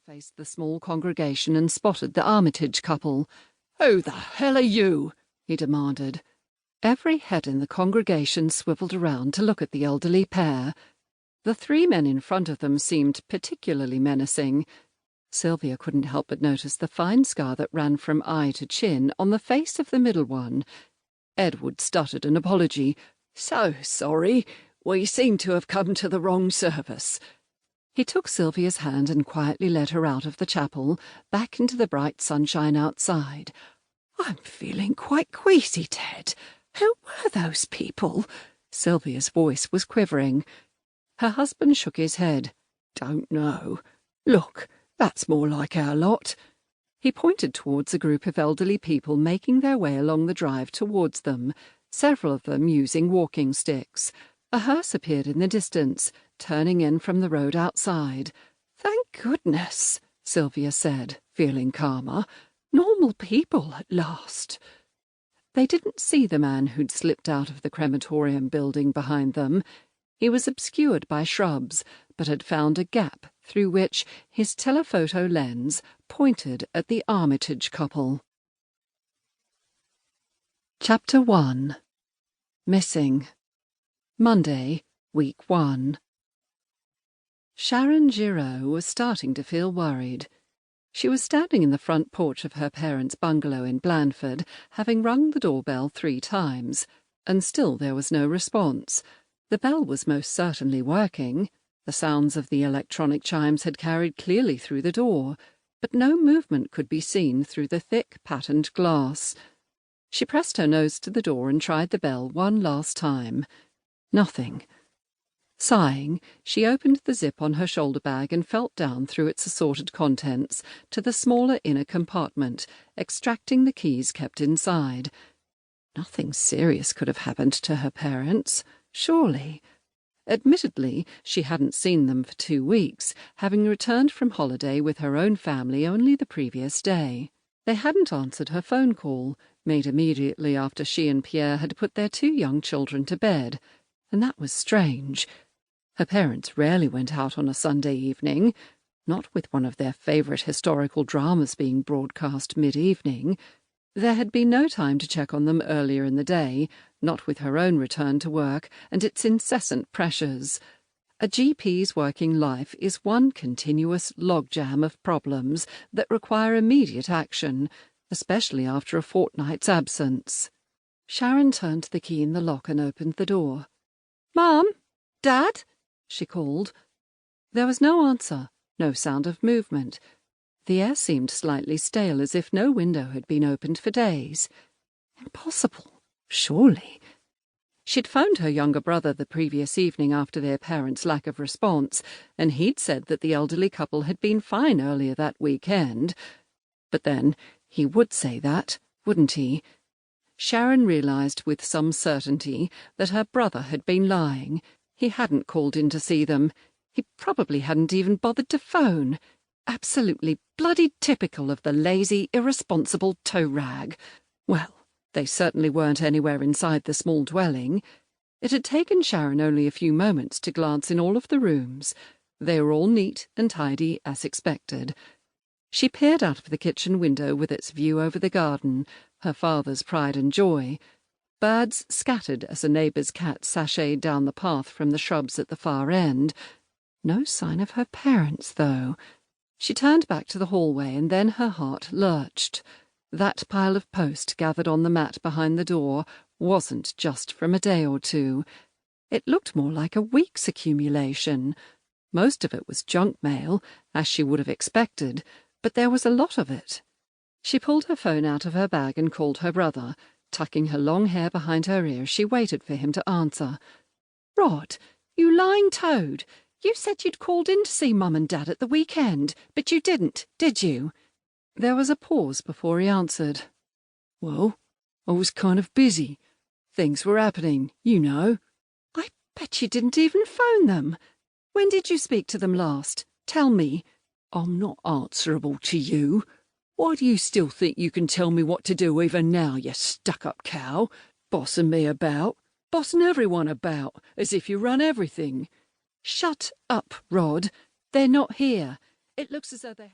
faced the small congregation and spotted the Armitage couple. "Who the hell are you?" he demanded. Every head in the congregation swiveled around to look at the elderly pair. The three men in front of them seemed particularly menacing. Sylvia couldn't help but notice the fine scar that ran from eye to chin on the face of the middle one. Edward stuttered an apology. "So sorry. We seem to have come to the wrong service." He took Sylvia's hand and quietly led her out of the chapel, back into the bright sunshine outside. "I'm feeling quite queasy, Ted. Who were those people?" Sylvia's voice was quivering. Her husband shook his head. "Don't know. Look, that's more like our lot." He pointed towards a group of elderly people making their way along the drive towards them, several of them using walking sticks. A hearse appeared in the distance, turning in from the road outside. "Thank goodness," Sylvia said, feeling calmer. "Normal people at last." They didn't see the man who'd slipped out of the crematorium building behind them. He was obscured by shrubs, but had found a gap through which his telephoto lens pointed at the Armitage couple. Chapter 1. Missing. Monday, Week 1. Sharon Giraud was starting to feel worried. She was standing in the front porch of her parents' bungalow in Blandford, having rung the doorbell 3 times, and still there was no response. The bell was most certainly working. The sounds of the electronic chimes had carried clearly through the door, but no movement could be seen through the thick, patterned glass. She pressed her nose to the door and tried the bell one last time. Nothing. Sighing, she opened the zip on her shoulder bag and felt down through its assorted contents to the smaller inner compartment, extracting the keys kept inside. Nothing serious could have happened to her parents, surely. Admittedly, she hadn't seen them for 2 weeks, having returned from holiday with her own family only the previous day. They hadn't answered her phone call, made immediately after she and Pierre had put their 2 young children to bed, and that was strange. Her parents rarely went out on a Sunday evening, not with one of their favourite historical dramas being broadcast mid-evening. There had been no time to check on them earlier in the day, not with her own return to work and its incessant pressures. A GP's working life is one continuous logjam of problems that require immediate action, especially after a fortnight's absence. Sharon turned the key in the lock and opened the door. "Mum? Dad?" she called. There was no answer, no sound of movement. The air seemed slightly stale, as if no window had been opened for days. Impossible, surely. She'd phoned her younger brother the previous evening after their parents' lack of response, and he'd said that the elderly couple had been fine earlier that weekend. But then, he would say that, wouldn't he? Sharon realised with some certainty that her brother had been lying. He hadn't called in to see them. He probably hadn't even bothered to phone. Absolutely bloody typical of the lazy, irresponsible tow-rag. Well, they certainly weren't anywhere inside the small dwelling. It had taken Sharon only a few moments to glance in all of the rooms. They were all neat and tidy as expected. She peered out of the kitchen window with its view over the garden, her father's pride and joy. Birds scattered as a neighbour's cat sashayed down the path from the shrubs at the far end. No sign of her parents, though. She turned back to the hallway, and then her heart lurched. That pile of post gathered on the mat behind the door wasn't just from a day or 2. It looked more like a week's accumulation. Most of it was junk mail, as she would have expected, but there was a lot of it. She pulled her phone out of her bag and called her brother. Tucking her long hair behind her ears, she waited for him to answer. "Rod, you lying toad! You said you'd called in to see Mum and Dad at the weekend, but you didn't, did you?" There was a pause before he answered. "Well, I was kind of busy. Things were happening, you know." "I bet you didn't even phone them. When did you speak to them last? Tell me." "I'm not answerable to you. Why do you still think you can tell me what to do even now, you stuck-up cow? Bossing me about, bossing everyone about, as if you run everything." "Shut up, Rod. They're not here. It looks as though they..."